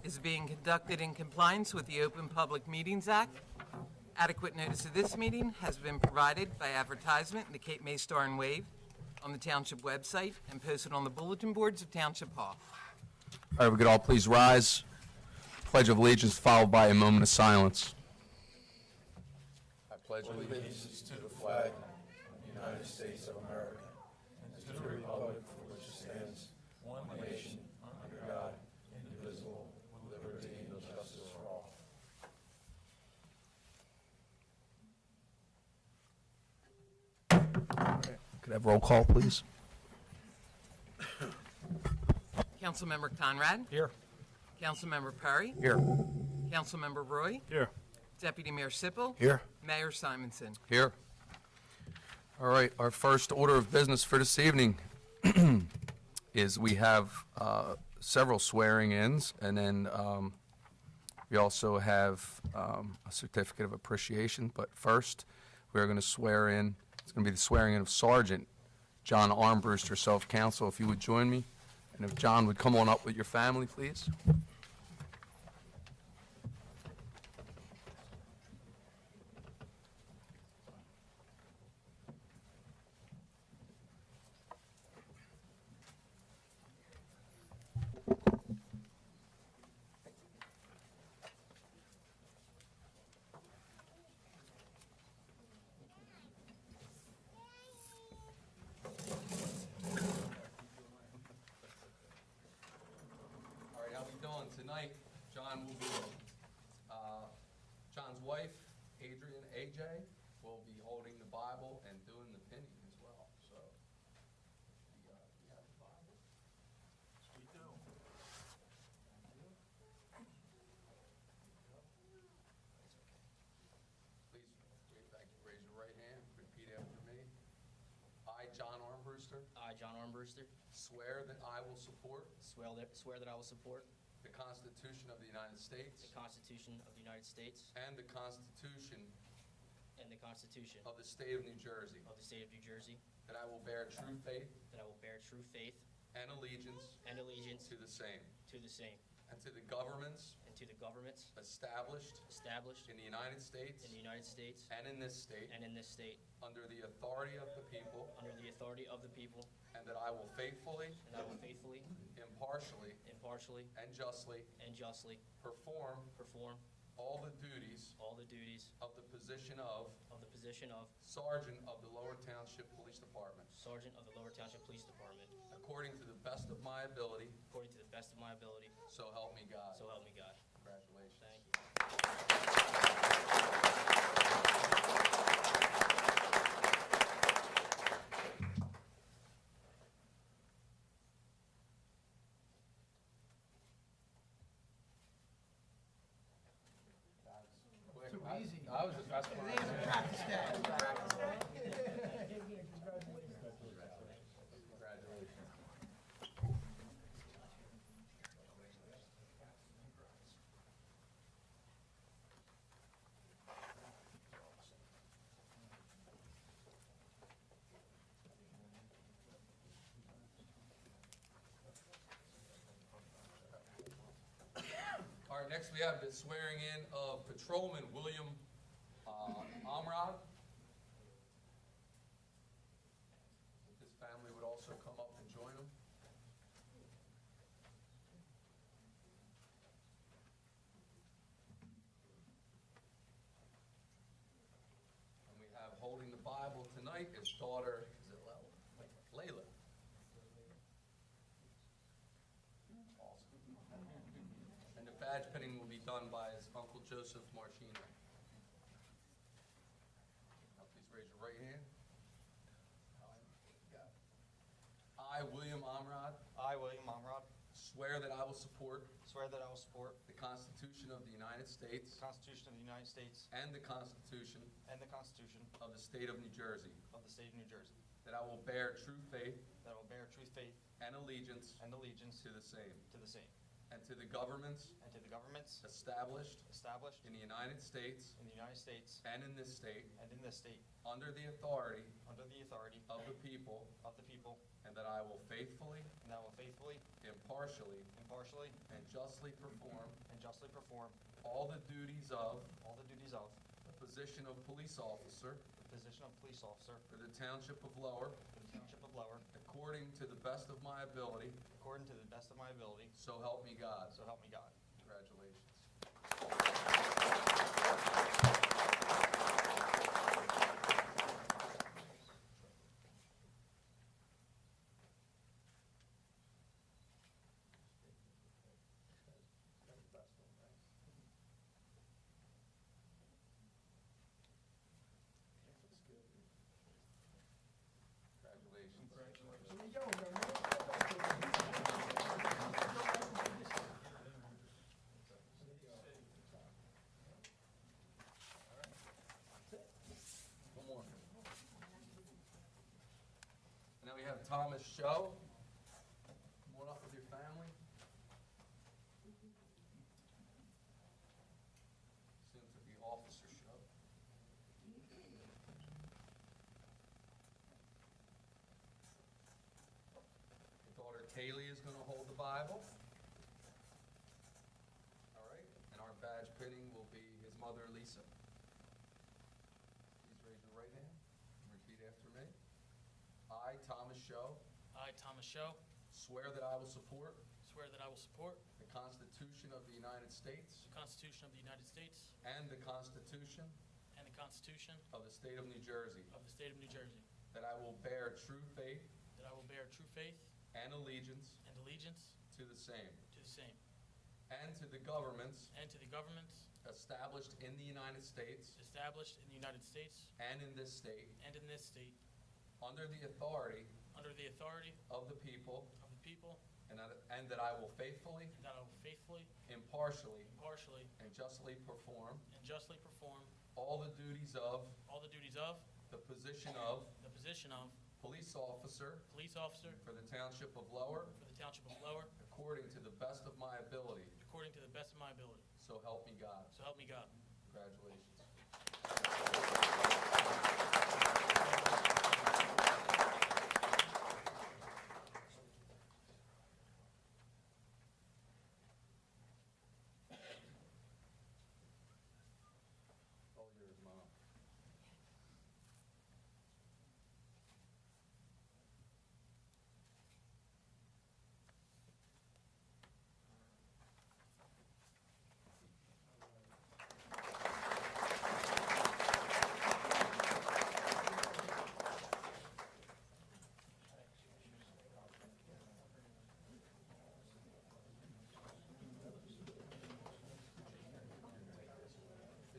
is being conducted in compliance with the Open Public Meetings Act. Adequate notice of this meeting has been provided by advertisement in the Cape May Star and Wave, on the Township website, and posted on the bulletin boards of Township Hall. All right, we could all please rise. Pledge of Allegiance followed by a moment of silence. I pledge Allegiance to the flag of the United States of America and to the republic for which it stands, one nation, under God, indivisible, with liberty and justice for all. Could I have roll call, please? Councilmember Conrad? Here. Councilmember Perry? Here. Councilmember Roy? Here. Deputy Mayor Sippel? Here. Mayor Simonson. Here. All right, our first order of business for this evening is we have several swearing-ins, and then we also have a certificate of appreciation. But first, we're going to swear in, it's going to be the swearing in of Sergeant John Armbruster, Self-Counsel. If you would join me, and if John would come on up with your family, please. Tonight, John will be, John's wife, Adrian, AJ, will be holding the Bible and doing the pinning as well. So, we have the Bible. We do. Please raise your right hand. Repeat after me. I, John Armbruster, I, John Armbruster, swear that I will support swear that I will support the Constitution of the United States the Constitution of the United States and the Constitution and the Constitution of the State of New Jersey, of the State of New Jersey, that I will bear true faith that I will bear true faith and allegiance and allegiance to the same, to the same, and to the governments and to the governments established established in the United States in the United States and in this state and in this state, under the authority of the people, under the authority of the people, and that I will faithfully, and I will faithfully, impartially, impartially, and justly justly perform perform all the duties all the duties of the position of Sergeant of the Lower Township Police Department, Sergeant of the Lower Township Police Department, according to the best of my ability, according to the best of my ability, so help me God. so help me God. Congratulations. Thank you. I was just asking. All right, next we have the swearing in of Patrolman William Amrad. If his family would also come up and join him. And we have holding the Bible tonight his daughter, is it Layla? And the badge pinning will be done by his Uncle Joseph Marchino. Now please raise your right hand. I, William Amrad, I, William Amrad, swear that I will support swear that I will support the Constitution of the United States the Constitution of the United States and the Constitution and the Constitution of the State of New Jersey, of the State of New Jersey, that I will bear true faith that I will bear true faith and allegiance and allegiance to the same, to the same, and to the governments and to the governments established established in the United States in the United States and in this state and in this state, under the authority under the authority of the people, of the people, and that I will faithfully, and that I will faithfully, impartially, impartially, and justly perform all the duties of the position of police officer position of police officer for the Township of Lower, for the Township of Lower, according to the best of my ability, according to the best of my ability, so help me God. so help me God. Congratulations. One more. And now we have Thomas Show. Come on up with your family. Soon to be Officer Show. Your daughter Kaylee is going to hold the Bible. All right. And our badge pinning will be his mother, Lisa. Please raise your right hand and repeat after me. I, Thomas Show, I, Thomas Show, swear that I will support swear that I will support the Constitution of the United States the Constitution of the United States and the Constitution and the Constitution of the State of New Jersey, of the State of New Jersey, that I will bear true faith that I will bear true faith and allegiance and allegiance to the same, to the same, and to the governments and to the governments established in the United States established in the United States and in this state, and in this state, under the authority under the authority of the people, of the people, and that I will faithfully, and that I will faithfully, impartially, impartially, and justly perform and justly perform all the duties of all the duties of the position of the position of police officer police officer for the Township of Lower, for the Township of Lower, according to the best of my ability, according to the best of my ability. so help me God. So help me God. Congratulations. All yours, Mom.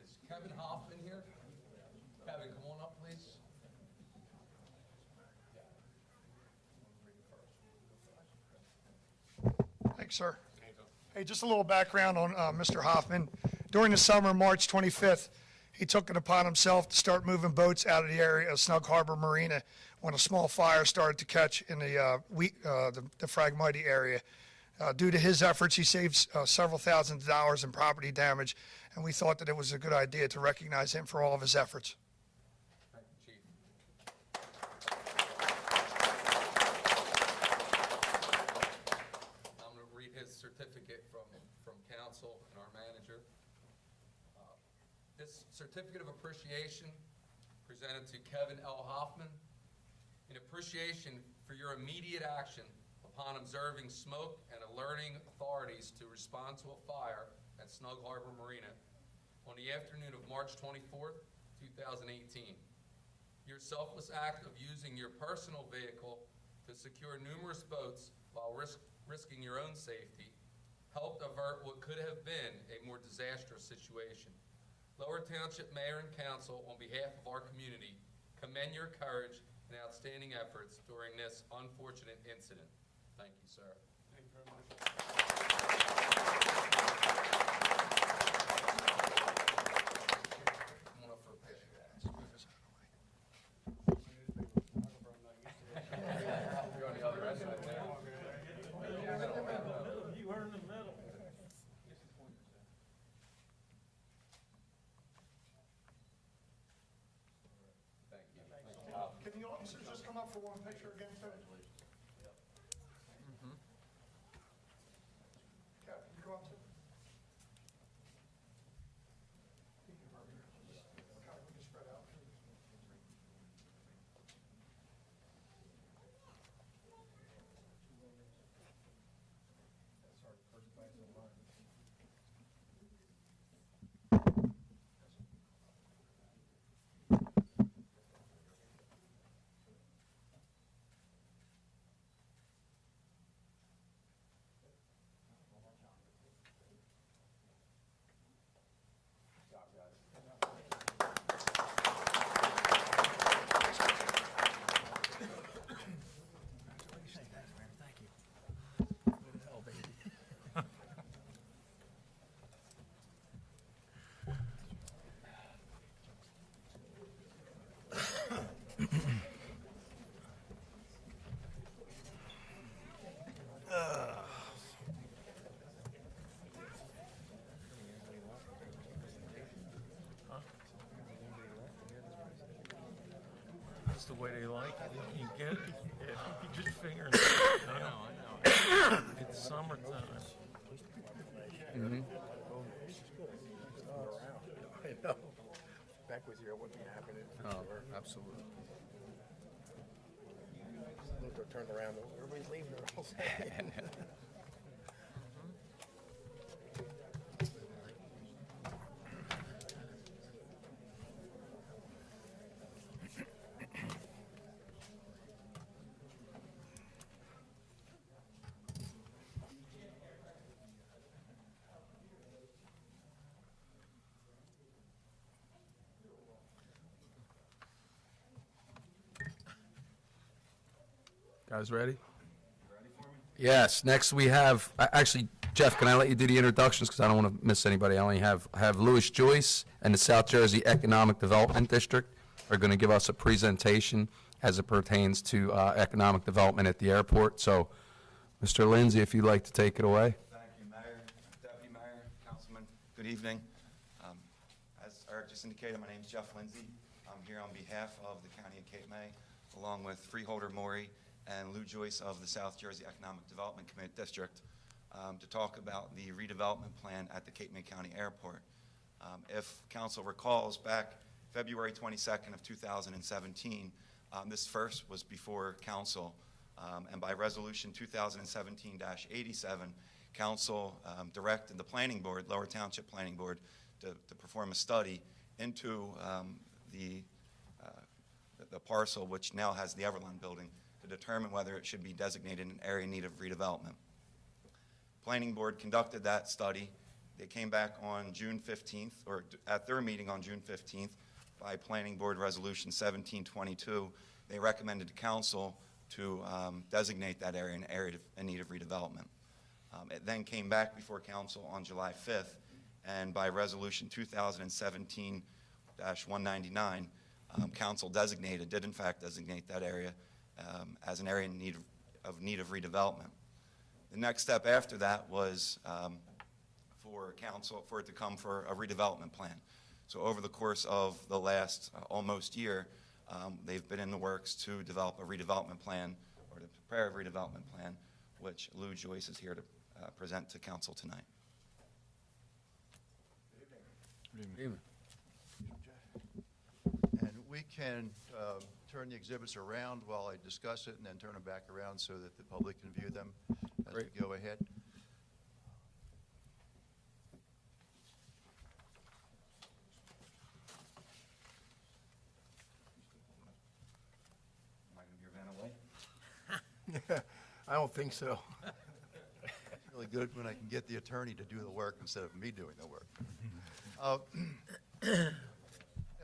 Is Kevin Hoffman here? Kevin, come on up, please. Thanks, sir. Hey, just a little background on Mr. Hoffman. During the summer, March 25th, he took it upon himself to start moving boats out of the area of Snug Harbor Marina when a small fire started to catch in the Phragmites area. Due to his efforts, he saved several $1,000s in property damage, and we thought that it was a good idea to recognize him for all of his efforts. Thank you, Chief. I'm going to read his certificate from council and our manager. This certificate of appreciation presented to Kevin L. Hoffman in appreciation for your immediate action upon observing smoke and alerting authorities to respond to a fire at Snug Harbor Marina on the afternoon of March 24th, 2018. Your selfless act of using your personal vehicle to secure numerous boats while risking your own safety helped avert what could have been a more disastrous situation. Lower Township Mayor and Council, on behalf of our community, commend your courage and outstanding efforts during this unfortunate incident. Thank you, sir. Thank you very much. Come on up for a picture. You're on the other end right there. You were in the middle. Thank you. Thank you. Can the officers just come up for one picture again, too? Kevin, you go up too? way they like it. You get it? Yeah, you just finger it. I know. It's summertime. I know. Back with you, it wouldn't happen. Oh, absolutely. Luther turned around, everybody's leaving their house. Guys ready? Yes, next we have, actually, Jeff, can I let you do the introductions, because I don't want to miss anybody. I only have Louis Joyce and the South Jersey Economic Development District are going to give us a presentation as it pertains to economic development at the airport. So, Mr. Lindsay, if you'd like to take it away. Thank you, Mayor, Deputy Mayor, Councilman. Good evening. As Eric just indicated, my name is Jeff Lindsay. I'm here on behalf of the County of Cape May, along with Freeholder Maury and Lou Joyce of the South Jersey Economic Development District, to talk about the redevelopment plan at the Cape May County Airport. If council recalls, back February 22nd of 2017, this first was before council, and by resolution 2017-87, council directed the planning board, Lower Township Planning Board, to perform a study into the parcel which now has the Everland building, to determine whether it should be designated an area in need of redevelopment. Planning board conducted that study. They came back on June 15th, or at their meeting on June 15th, by Planning Board Resolution 1722. They recommended to council to designate that area an area in need of redevelopment. It then came back before council on July 5th, and by Resolution 2017-199, council did in fact designate that area as an area in need of redevelopment. The next step after that was for council, for it to come for a redevelopment plan. So over the course of the last almost year, they've been in the works to develop a redevelopment plan, or to prepare a redevelopment plan, which Lou Joyce is here to present to council tonight. And we can turn the exhibits around while I discuss it, and then turn them back around so that the public can view them as we go ahead. Am I going to be your van away? I don't think so. It's really good when I can get the attorney to do the work instead of me doing the work.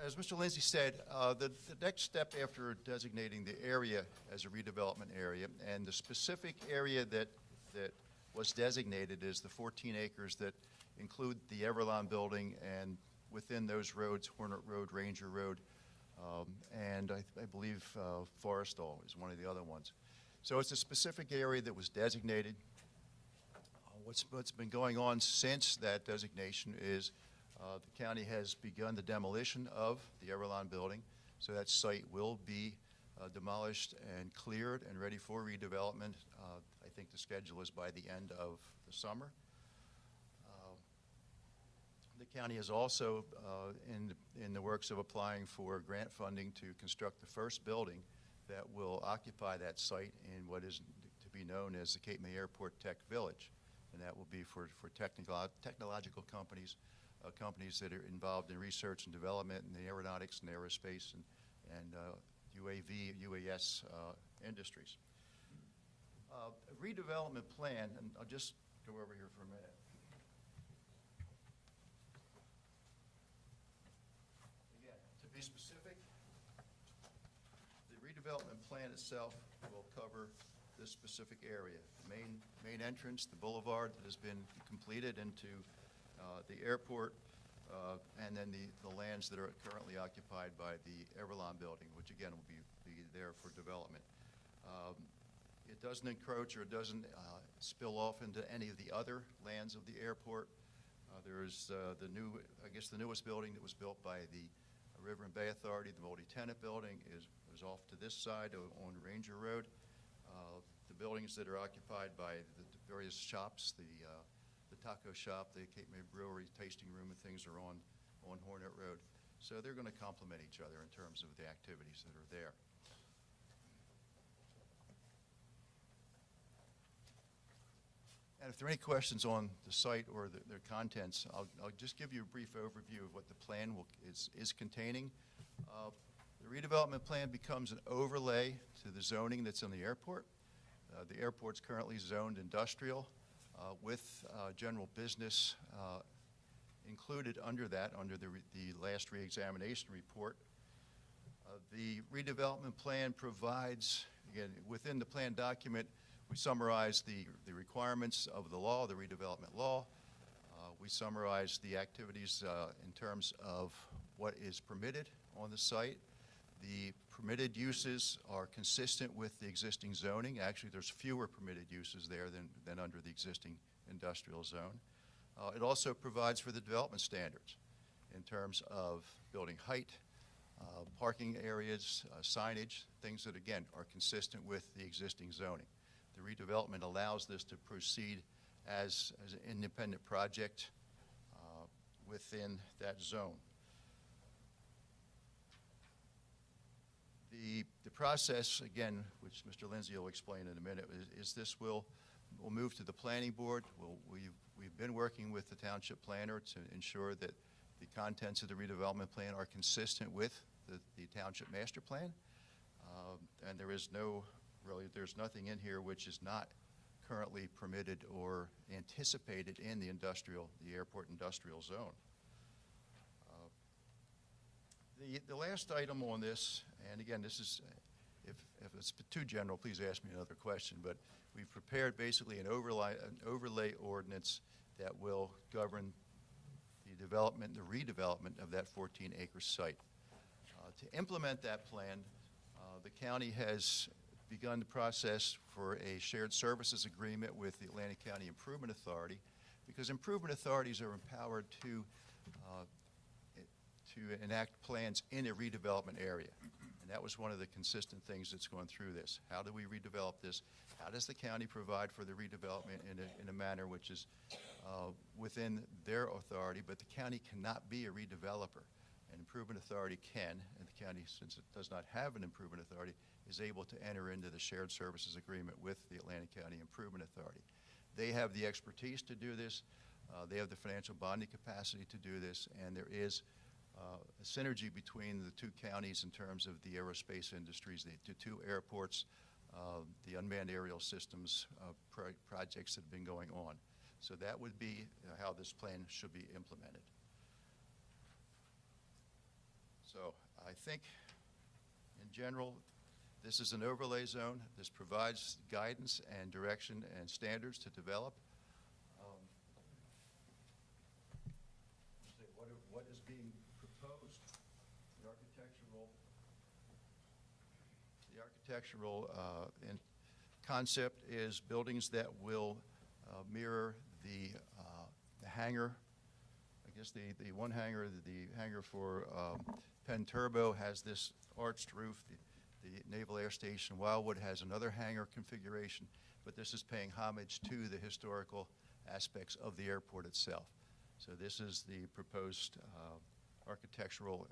As Mr. Lindsay said, the next step after designating the area as a redevelopment area, and the specific area that was designated is the 14 acres that include the Everland building, and within those roads, Hornet Road, Ranger Road, and I believe Forestall is one of the other ones. So it's a specific area that was designated. What's been going on since that designation is the county has begun the demolition of the Everland building, so that site will be demolished and cleared and ready for redevelopment. I think the schedule is by the end of the summer. The county is also in the works of applying for grant funding to construct the first building that will occupy that site in what is to be known as the Cape May Airport Tech Village, and that will be for technological companies, companies that are involved in research and development in the aeronautics and aerospace and UAV, UAS industries. A redevelopment plan, and I'll just go over here for a minute. Again, to be specific, the redevelopment plan itself will cover this specific area. The main entrance, the boulevard that has been completed into the airport, and then the lands that are currently occupied by the Everland building, which again will be there for development. It doesn't encroach or it doesn't spill off into any of the other lands of the airport. There's the newest building that was built by the River and Bay Authority, the multi-tenant building, is goes off to this side on Ranger Road. The buildings that are occupied by the various shops, the taco shop, the Cape May Brewery, tasting room, and things are on Hornet Road. So they're going to complement each other in terms of the activities that are there. And if there are any questions on the site or their contents, I'll just give you a brief overview of what the plan is containing. The redevelopment plan becomes an overlay to the zoning that's in the airport. The airport's currently zoned industrial with general business included under that, under the last reexamination report. The redevelopment plan provides, again, within the plan document, we summarize the requirements of the law, the redevelopment law. We summarize the activities in terms of what is permitted on the site. The permitted uses are consistent with the existing zoning. Actually, there's fewer permitted uses there than under the existing industrial zone. It also provides for the development standards in terms of building height, parking areas, signage, things that, again, are consistent with the existing zoning. The redevelopment allows this to proceed as an independent project within that zone. The process, again, which Mr. Lindsay will explain in a minute, is this will move to the planning board. We've been working with the township planner to ensure that the contents of the redevelopment plan are consistent with the township master plan. And there's nothing in here which is not currently permitted or anticipated in the airport industrial zone. The last item on this, and again, this is, if it's too general, please ask me another question, but we've prepared basically an overlay ordinance that will govern the development, the redevelopment of that 14-acre site. To implement that plan, the county has begun the process for a shared services agreement with the Atlantic County Improvement Authority, because improvement authorities are empowered to enact plans in a redevelopment area. And that was one of the consistent things that's going through this. How do we redevelop this? How does the county provide for the redevelopment in a manner which is within their authority, but the county cannot be a redeveloper. An improvement authority can, and the county, since it does not have an improvement authority, is able to enter into the shared services agreement with the Atlantic County Improvement Authority. They have the expertise to do this. They have the financial bonding capacity to do this, and there is a synergy between the two counties in terms of the aerospace industries, the two airports, the unmanned aerial systems projects that have been going on. So that would be how this plan should be implemented. So I think, in general, this is an overlay zone. This provides guidance and direction and standards to develop. What is being proposed? The architectural concept is buildings that will mirror the hangar. I guess the one hangar, the hangar for Penn Turbo has this arched roof. The Naval Air Station Wildwood has another hangar configuration, but this is paying homage to the historical aspects of the airport itself. So this is the proposed architectural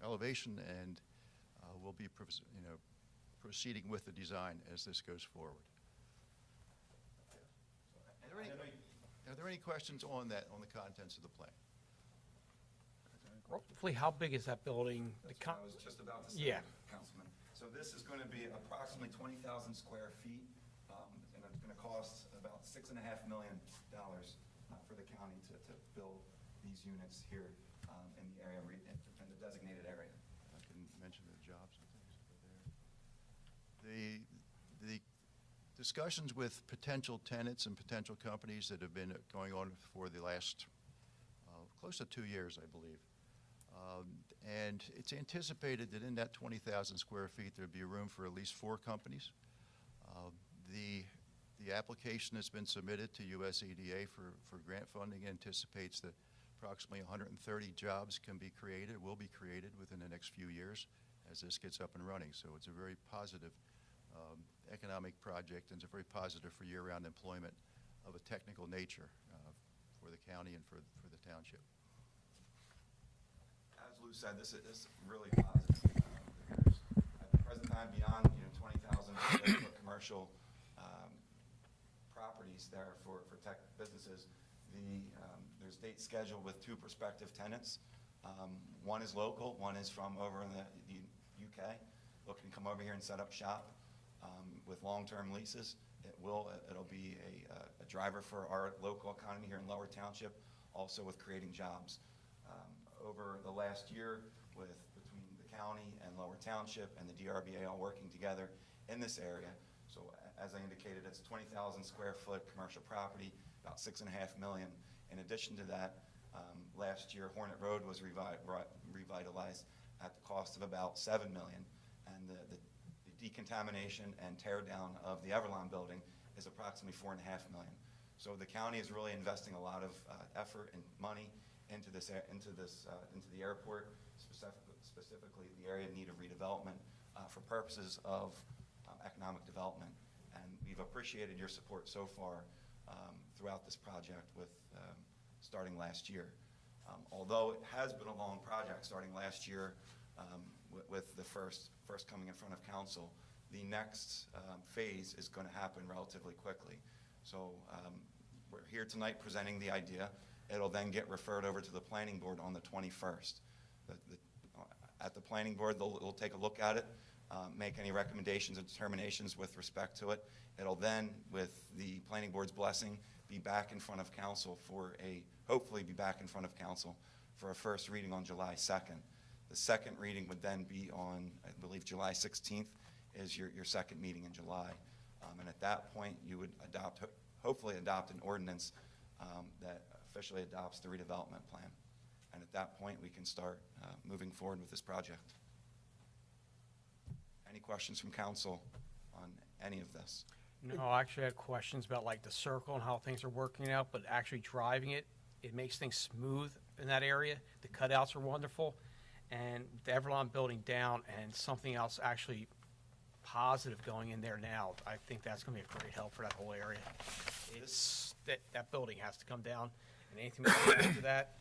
elevation, and we'll be proceeding with the design as this goes forward. Are there any questions on that, on the contents of the plan? Roughly, how big is that building? That's what I was just about to say, Yeah. Councilman. So this is going to be approximately 20,000 square feet, and it's going to cost about $6.5 million for the county to build these units here in the area, in the designated area. I can mention the jobs and things that are there. The discussions with potential tenants and potential companies that have been going on for the last close to 2 years, I believe. And it's anticipated that in that 20,000 square feet, there'd be room for at least 4 companies. The application has been submitted to USEDA for grant funding, anticipates that approximately 130 jobs can be created, will be created within the next few years as this gets up and running. So it's a very positive economic project, and it's a very positive for year-round employment of a technical nature for the county and for the township. As Lou said, this is really positive. There's, at the present time, beyond 20,000 square foot commercial properties there for tech businesses, there's dates scheduled with 2 prospective tenants. One is local, one is from over in the UK, looking to come over here and set up shop with long-term leases. It'll be a driver for our local economy here in Lower Township, also with creating jobs. Over the last year, between the county and Lower Township and the DRBA all working together in this area. So as I indicated, it's a 20,000 square foot commercial property, about $6.5 million. In addition to that, last year Hornet Road was revitalized at the cost of about $7 million, and the decontamination and tear down of the Everlon building is approximately $4.5 million. So the county is really investing a lot of effort and money into the airport, specifically the area in need of redevelopment for purposes of economic development. And we've appreciated your support so far throughout this project with starting last year. Although it has been a long project starting last year with the first coming in front of council, the next phase is going to happen relatively quickly. So we're here tonight presenting the idea. It'll then get referred over to the planning board on the 21st. At the planning board, they'll take a look at it, make any recommendations and determinations with respect to it. It'll then, with the planning board's blessing, be back in front of council hopefully be back in front of council for a first reading on July 2nd. The second reading would then be on, I believe, July 16th is your second meeting in July. And at that point, you would hopefully adopt an ordinance that officially adopts the redevelopment plan. And at that point, we can start moving forward with this project. Any questions from council on any of this? No, I actually had questions about like the circle and how things are working out, but actually driving it makes things smooth in that area. The cutouts are wonderful, and the Everlon building down and something else actually positive going in there now. I think that's going to be a great help for that whole area. That building has to come down, and anything we can do to that,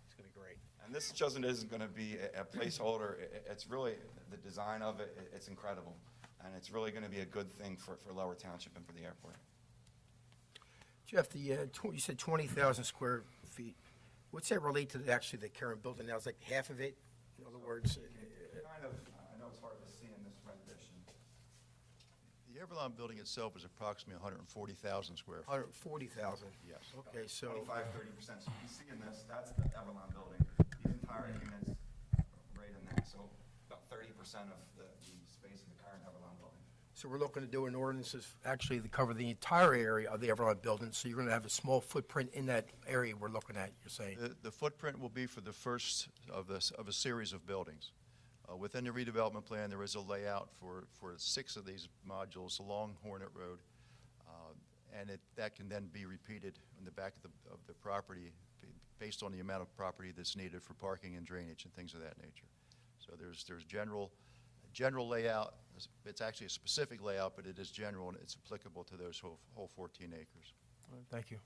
it's going to be great. And this just isn't going to be a placeholder. It's really the design of it. It's incredible, and it's really going to be a good thing for Lower Township and for the airport. Jeff, you said 20,000 square feet. What's that relate to actually the current building now? It's like half of it? In other words? Kind of, I know it's hard to see in this rendition. The Everlon building itself is approximately 140,000 square feet. 140,000? Yes. Okay, so, 25-30%. So you can see in this, that's the Everlon building. These entire units right in there. So about 30% of the space of the current Everlon building. so we're looking to do an ordinance that's actually to cover the entire area of the Everlon building, so you're going to have a small footprint in that area we're looking at, you're saying? The footprint will be for the first of a series of buildings. Within the redevelopment plan, there is a layout for 6 of these modules along Hornet Road, and that can then be repeated in the back of the property based on the amount of property that's needed for parking and drainage and things of that nature. So there's general layout. It's actually a specific layout, but it is general, and it's applicable to those whole 14 acres. Thank you.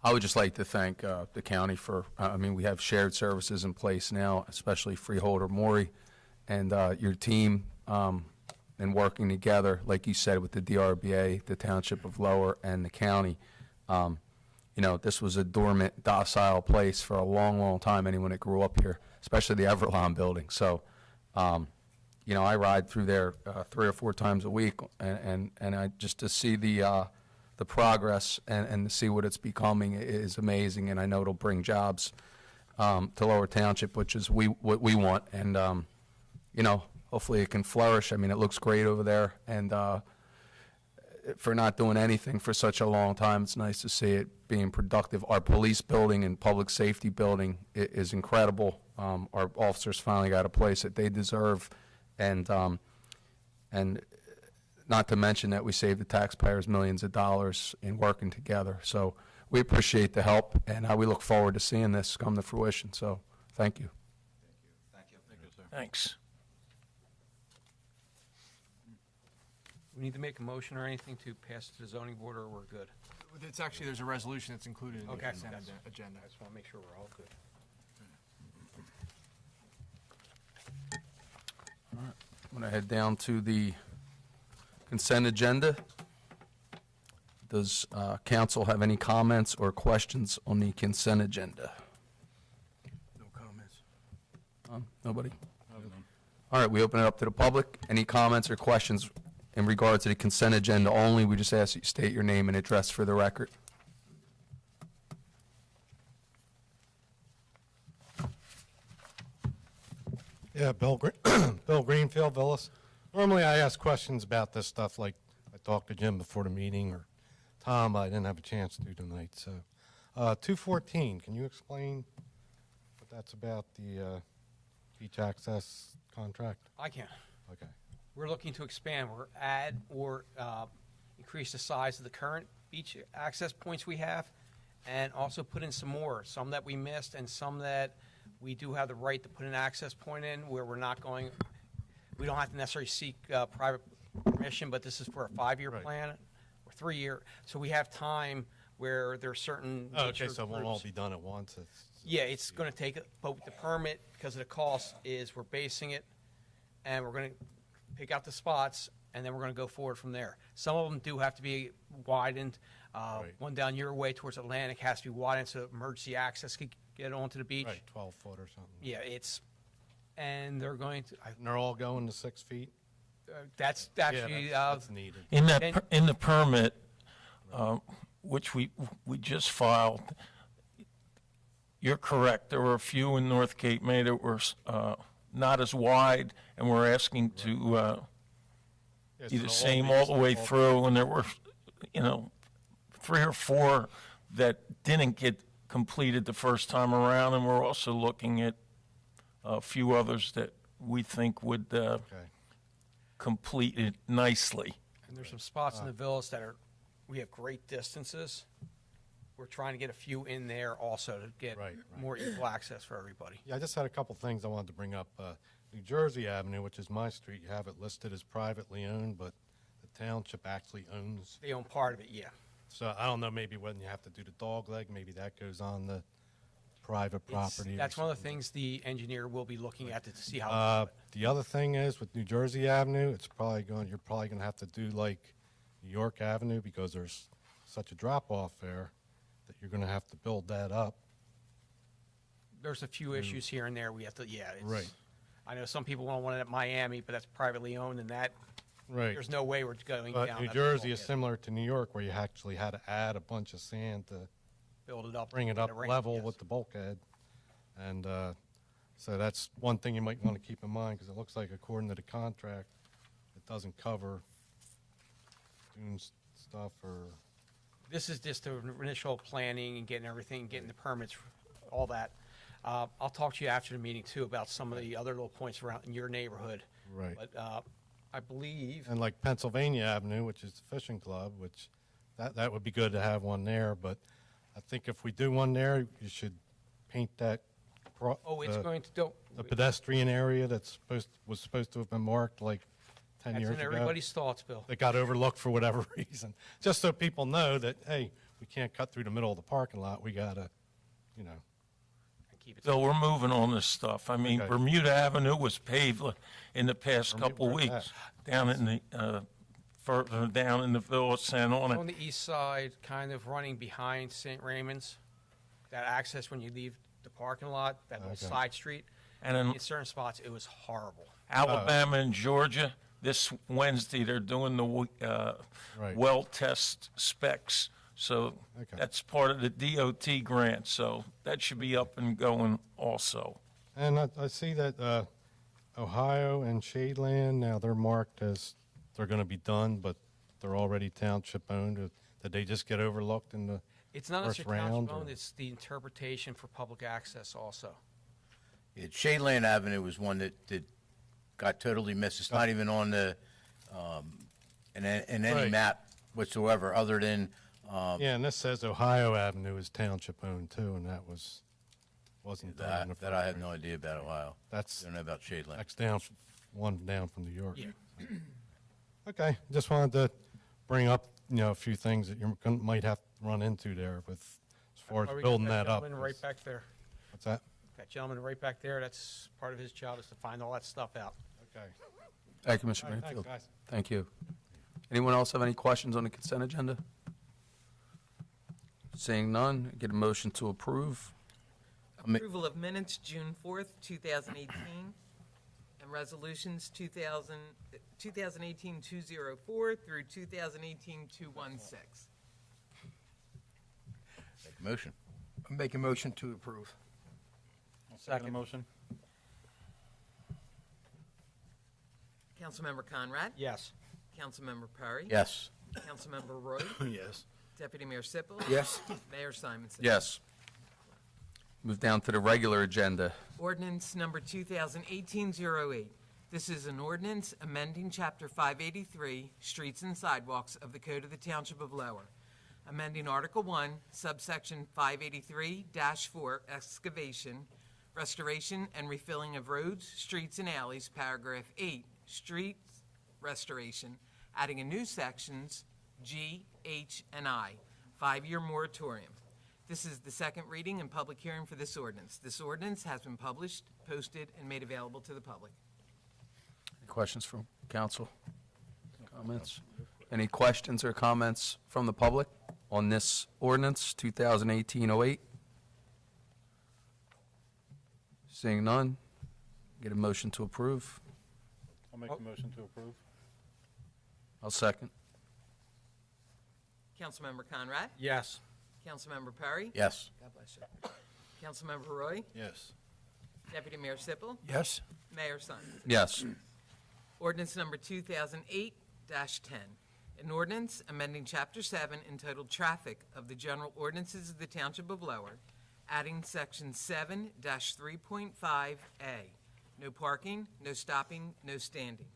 I would just like to thank the county for, we have shared services in place now, especially Freeholder Maury and your team, and working together, like you said, with the DRBA, the Township of Lower, and the county. This was a dormant, docile place for a long, long time, anyone that grew up here, especially the Everlon building. So, I ride through there 3 or 4 times a week, and I just to see the progress and to see what it's becoming is amazing, and I know it'll bring jobs to Lower Township, which is what we want, and hopefully it can flourish. It looks great over there, and for not doing anything for such a long time, it's nice to see it being productive. Our police building and public safety building is incredible. Our officers finally got a place that they deserve, and not to mention that we save the taxpayers millions of dollars in working together. So we appreciate the help, and we look forward to seeing this come to fruition. So thank you. Thank you. Thank you, sir. Thanks. We need to make a motion or anything to pass to the zoning board, or we're good? It's actually, there's a resolution that's included in the Okay. consent agenda. I just want to make sure we're all good. I'm going to head down to the consent agenda. Does council have any comments or questions on the consent agenda? No comments. Nobody? All right, we open it up to the public. Any comments or questions in regard to the consent agenda only? We just ask that you state your name and address for the record. Yeah, Bill Greenfield, Villas. Normally I ask questions about this stuff, like I talked to Jim before the meeting, or Tom, I didn't have a chance to do tonight, so. 214, can you explain what that's about, the beach access contract? I can. Okay. We're looking to expand, or add, or increase the size of the current beach access points we have, and also put in some more, some that we missed and some that we do have the right to put an access point in where we're not going, we don't have to necessarily seek private permission, but this is for a 5-year Right. plan or 3-year. So we have time where there are certain. Oh, okay, nature so it won't all groups. be done at once? Yeah, it's going to take, but the permit, because of the cost, is we're basing it, and we're going to pick out the spots, and then we're going to go forward from there. Some of them do have to be widened. Right. One down your way towards Atlantic has to be widened so emergency access could get onto the beach. Right, 12 foot or something. Yeah, and they're going to, And they're all going to 6 feet? that's actually, That's needed. In the permit, which we just filed, you're correct. There were a few in North Cape May that were not as wide, and we're asking to Yeah, be so the they'll same be all the way all- through, and there were, 3 or 4 that didn't get completed the first time around, and we're also looking at a few others that we think would Okay. complete it nicely. and there's some spots in the villas that we have great distances. We're trying to get a few in there also to get Right. more equal access for everybody. Yeah, I just had a couple things I wanted to bring up. New Jersey Avenue, which is my street, you have it listed as privately owned, but the township actually owns. They own part of it, yeah. So I don't know, maybe when you have to do the dog leg, maybe that goes on the private property. or That's one of the something. things the engineer will be looking at to see how. to do it. The other thing is with New Jersey Avenue, you're probably going to have to do like New York Avenue, because there's such a drop off there that you're going to have to build that up. There's a few issues here and there we have to, yeah. it's- Right. I know some people want one at Miami, but that's privately owned, and that, Right. there's no way we're going down. But New that Jersey is bulkhead. similar to New York, where you actually had to add a bunch of sand to Build it up. bring it get up a ramp, level yes. with the bulkhead. And so that's one thing you might want to keep in mind, because it looks like according to the contract, it doesn't cover dunes stuff or, This is just the initial planning and getting everything, getting the permits, all that. I'll talk to you after the meeting too about some of the other little points around in your neighborhood. right. But I believe, And like Pennsylvania Avenue, which is the fishing club, which that would be good to have one there, but I think if we do one there, you should paint that. it's going to, don't, The pedestrian area was supposed to have been marked like 10 that's years in ago. everybody's thoughts, Bill. That got overlooked for whatever reason. Just so people know that, hey, we can't cut through the middle of the parking lot. We gotta, Keep it. Bill, we're moving on this stuff. I mean, Okay. Bermuda Avenue was paved in the past Bermuda, couple where's weeks, down in the, further down in the village and on On it. the east side, kind of running behind St. Raymond's, that access when you leave the parking lot, that little Okay. side street. And in In certain spots, it was horrible. Alabama and Georgia, this Wednesday, they're doing the Right. well test specs. So Okay. that's part of the DOT grant, so that should be up and going also. And I see that Ohio and Shadeland, now they're marked as they're gonna be done, but they're already township owned. Did they just get overlooked in the It's not first necessarily round? township owned, or- it's the interpretation for public access also. Shadeland Avenue was one that got totally missed. It's not even on the, in any Right. map whatsoever, other than, Yeah, and this says Ohio Avenue is township owned too, and that was wasn't That in the that I had front. no idea about Ohio. That's Don't know about shade lane. next down, one down from New York. Yeah. Okay, just wanted to bring up, a few things that you might have to run into there with, as far Or as we got building that up. gentleman right back there. What's that? That gentleman right back there, that's part of his job is to find all that stuff out. Okay. Thank you, Mr. All right, thanks, Greenfield. guys. Thank you. Anyone else have any questions on the consent agenda? Seeing none, get a motion to approve. Approval of minutes, June 4th, 2018, and resolutions 2018-204 through 2018-216. Make a motion. Make a motion to approve. Second motion? Councilmember Conrad? Yes. Councilmember Perry? Yes. Councilmember Roy? Yes. Deputy Mayor Sippel? Yes. Mayor Simonson? Yes. Move down to the regular agenda. Ordinance number 2018-08. This is an ordinance amending Chapter 583, Streets and Sidewalks of the Code of the Township of Lower, amending Article 1, subsection 583-4, excavation, restoration, and refilling of roads, streets, and alleys, paragraph 8, streets restoration, adding a new sections G, H, and I, 5-year moratorium. This is the second reading and public hearing for this ordinance. This ordinance has been published, posted, and made available to the public. Any questions from council? Comments? Any questions or comments from the public on this ordinance, 2018-08? Seeing none, get a motion to approve. I'll make a motion to approve. I'll second. Councilmember Conrad? Yes. Councilmember Perry? Yes. God bless you. Councilmember Roy? Yes. Deputy Mayor Sippel? Yes. Mayor Simon? Yes. Ordinance number 2008-10. An ordinance amending Chapter 7 entitled Traffic of the General Ordinances of the Township of Lower, adding Section 7-3.5A. No parking, no stopping, no standing.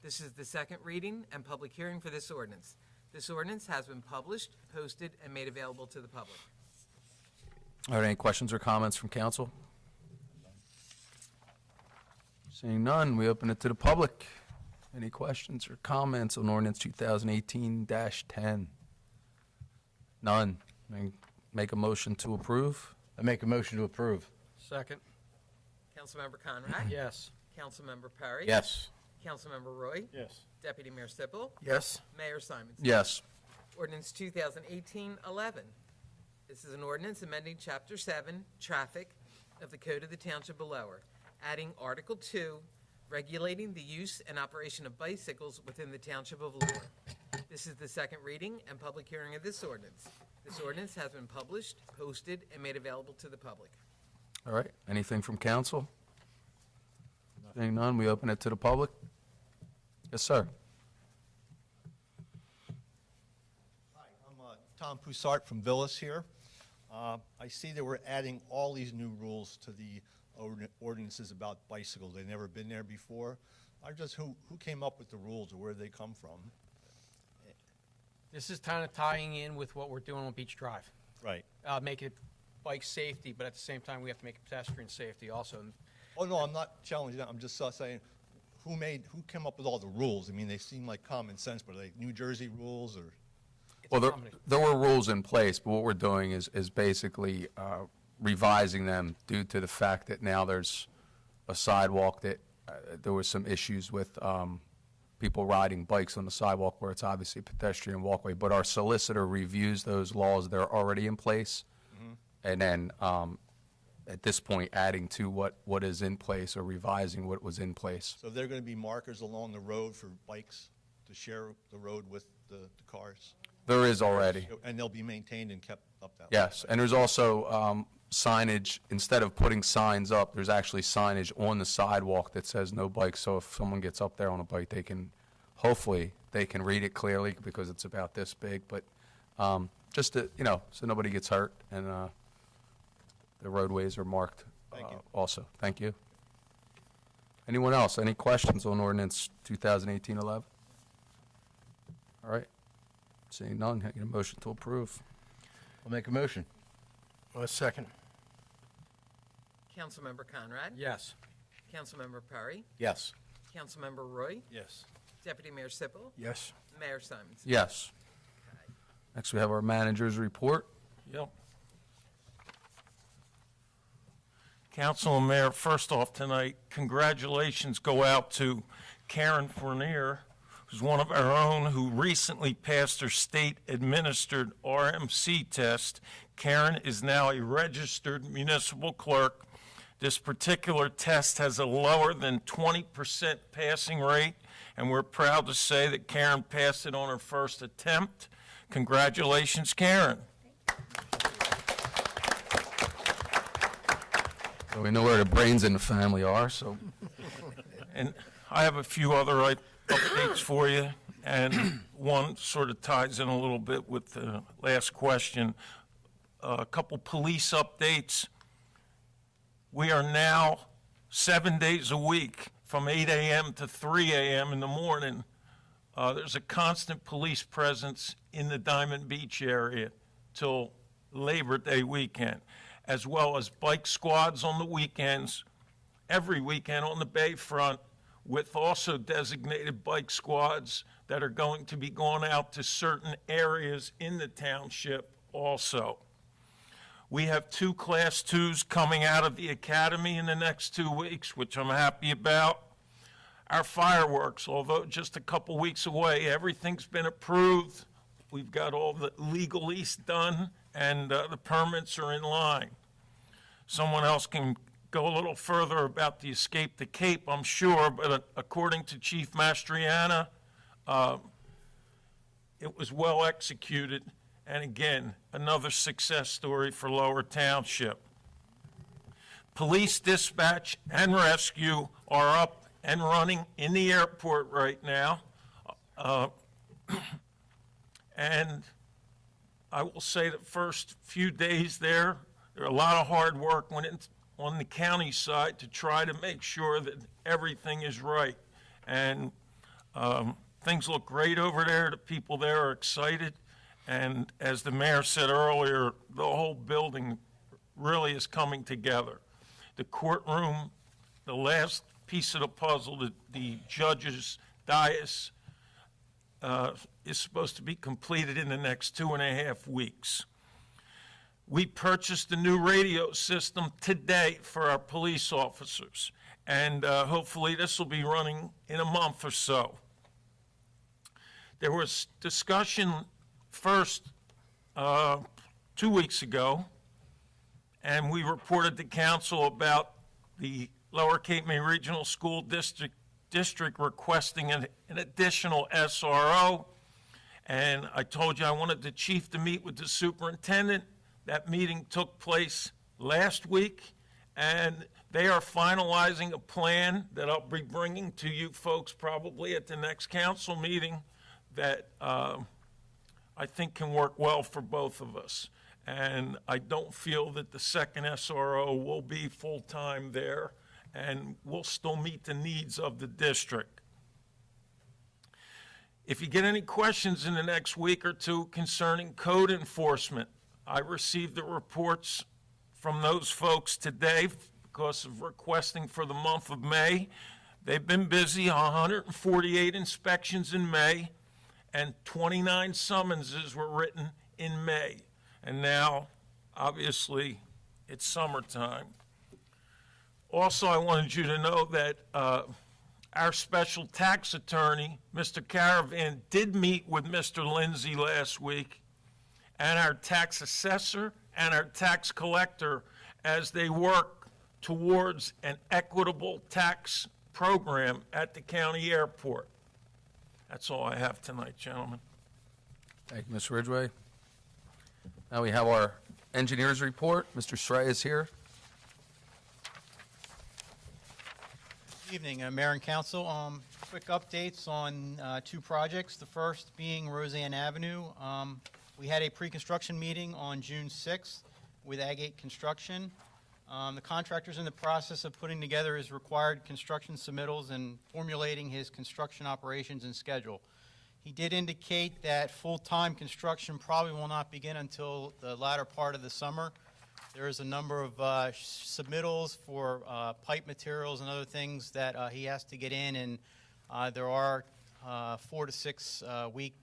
This is the second reading and public hearing for this ordinance. This ordinance has been published, posted, and made available to the public. All right, any questions or comments from council? Seeing none, we open it to the public. Any questions or comments on ordinance 2018-10? None. Make a motion to approve. I make a motion to approve. Second. Councilmember Conrad? Yes. Councilmember Perry? Yes. Councilmember Roy? Yes. Deputy Mayor Sippel? Yes. Mayor Simonson? Yes. Ordinance 2018-11. This is an ordinance amending Chapter 7, Traffic of the Code of the Township of Lower, adding Article 2, regulating the use and operation of bicycles within the Township of Lower. This is the second reading and public hearing of this ordinance. This ordinance has been published, posted, and made available to the public. All right, anything from council? Seeing none, we open it to the public. Yes, sir. Hi, I'm Tom Poussart from Villas here. I see that we're adding all these new rules to the ordinances about bicycles. They've never been there before. Who came up with the rules or where did they come from? This is kind of tying in with what we're doing on Beach Drive. Right. Make it bike safety, but at the same time, we have to make it pedestrian safety also. Oh, no, I'm not challenging that. I'm just saying, who came up with all the rules? I mean, they seem like common sense, but are they New Jersey rules or? Well, there were rules in place, but what we're doing is basically revising them due to the fact that now there's a sidewalk that there was some issues with people riding bikes on the sidewalk where it's obviously a pedestrian walkway. But our solicitor reviews those laws that are already in place, and then at this point, adding to what is in place or revising what was in place. So there are going to be markers along the road for bikes to share the road with the cars? There is already. And they'll be maintained and kept up that way? Yes, and there's also signage, instead of putting signs up, there's actually signage on the sidewalk that says no bikes, so if someone gets up there on a bike, hopefully, they can read it clearly because it's about this big, but just to, so nobody gets hurt, and the roadways are marked also. Thank you. Anyone else? Any questions on ordinance 2018-11? All right. Seeing none, can I get a motion to approve? I'll make a motion. A second. Councilmember Conrad? Yes. Councilmember Perry? Yes. Councilmember Roy? Yes. Deputy Mayor Sippel? Yes. Mayor Simons? Yes. Next, we have our manager's report. Yep. Council and Mayor, first off tonight, congratulations go out to Karen Fournier, who's one of our own who recently passed her state-administered RMC test. Karen is now a registered municipal clerk. This particular test has a lower than 20% passing rate, and we're proud to say that Karen passed it on her first attempt. Congratulations, Karen. So we know where the brains in the family are, so. And I have a few other updates for you, and one sort of ties in a little bit with the last question. A couple police updates. We are now 7 days a week from 8 a.m. to 3 a.m. in the morning. There's a constant police presence in the Diamond Beach area till Labor Day weekend, as well as bike squads on the weekends, every weekend on the Bayfront, with also designated bike squads that are going to be going out to certain areas in the township also. We have 2 Class 2s coming out of the academy in the next 2 weeks, which I'm happy about. Our fireworks, although just a couple weeks away, everything's been approved. We've got all the legalese done, and the permits are in line. Someone else can go a little further about the Escape the Cape, I'm sure, but according to Chief Mastriana, it was well executed, and again, another success story for Lower Township. Police dispatch and rescue are up and running in the airport right now. And I will say the first few days there are a lot of hard work went in on the county side to try to make sure that everything is right. And things look great over there. The people there are excited. And as the mayor said earlier, the whole building really is coming together. The courtroom, the last piece of the puzzle, the judge's dais, is supposed to be completed in the next 2.5 weeks. We purchased a new radio system today for our police officers, and hopefully this will be running in a month or so. There was discussion first 2 weeks ago, and we reported to council about the Lower Cape May Regional School District requesting an additional SRO, and I told you I wanted the chief to meet with the superintendent. That meeting took place last week, and they are finalizing a plan that I'll be bringing to you folks probably at the next council meeting that I think can work well for both of us. And I don't feel that the second SRO will be full-time there, and we'll still meet the needs of the district. If you get any questions in the next week or two concerning code enforcement, I received the reports from those folks today because of requesting for the month of May. They've been busy, 148 inspections in May, and 29 summonses were written in May. And now, obviously, it's summertime. Also, I wanted you to know that our special tax attorney, Mr. Caravan, did meet with Mr. Lindsay last week, and our tax assessor and our tax collector as they work towards an equitable tax program at the county airport. That's all I have tonight, gentlemen. Thank you, Mr. Ridgway. Now we have our engineer's report. Mr. Shrey is here. Good evening, Mayor and Council. Quick updates on 2 projects. The first being Roseanne Avenue. We had a pre-construction meeting on June 6th with Agate Construction. The contractor's in the process of putting together his required construction submittals and formulating his construction operations and schedule. He did indicate that full-time construction probably will not begin until the latter part of the summer. There's a number of submittals for pipe materials and other things that he has to get in, and there are 4 to 6 week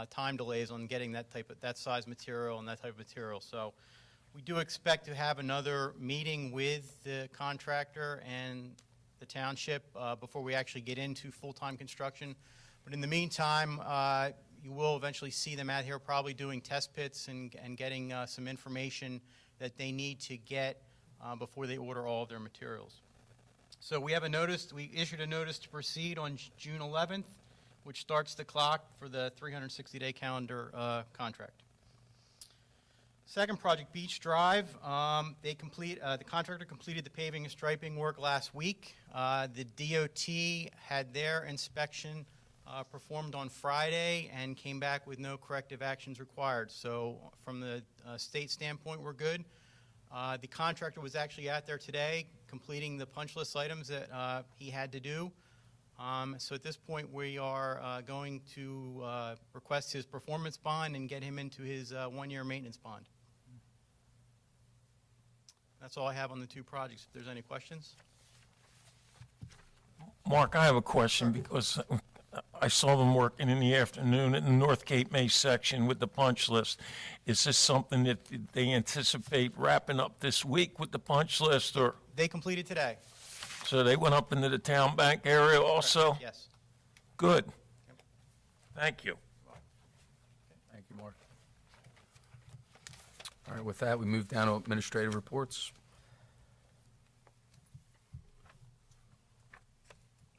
time delays on getting that size material and that type of material. So we do expect to have another meeting with the contractor and the township before we actually get into full-time construction. But in the meantime, you will eventually see them out here probably doing test pits and getting some information that they need to get before they order all of their materials. So we have a notice, we issued a notice to proceed on June 11th, which starts the clock for the 360-day calendar contract. Second project, Beach Drive. The contractor completed the paving and striping work last week. The DOT had their inspection performed on Friday and came back with no corrective actions required. So from the state standpoint, we're good. The contractor was actually out there today completing the punch list items that he had to do. So at this point, we are going to request his performance bond and get him into his 1-year maintenance bond. That's all I have on the 2 projects. If there's any questions. Mark, I have a question because I saw them working in the afternoon in the North Cape May section with the punch list. Is this something that they anticipate wrapping up this week with the punch list, or? They completed today. So they went up into the town bank area also? Yes. Good. Thank you. Thank you, Mark. All right, with that, we move down to administrative reports.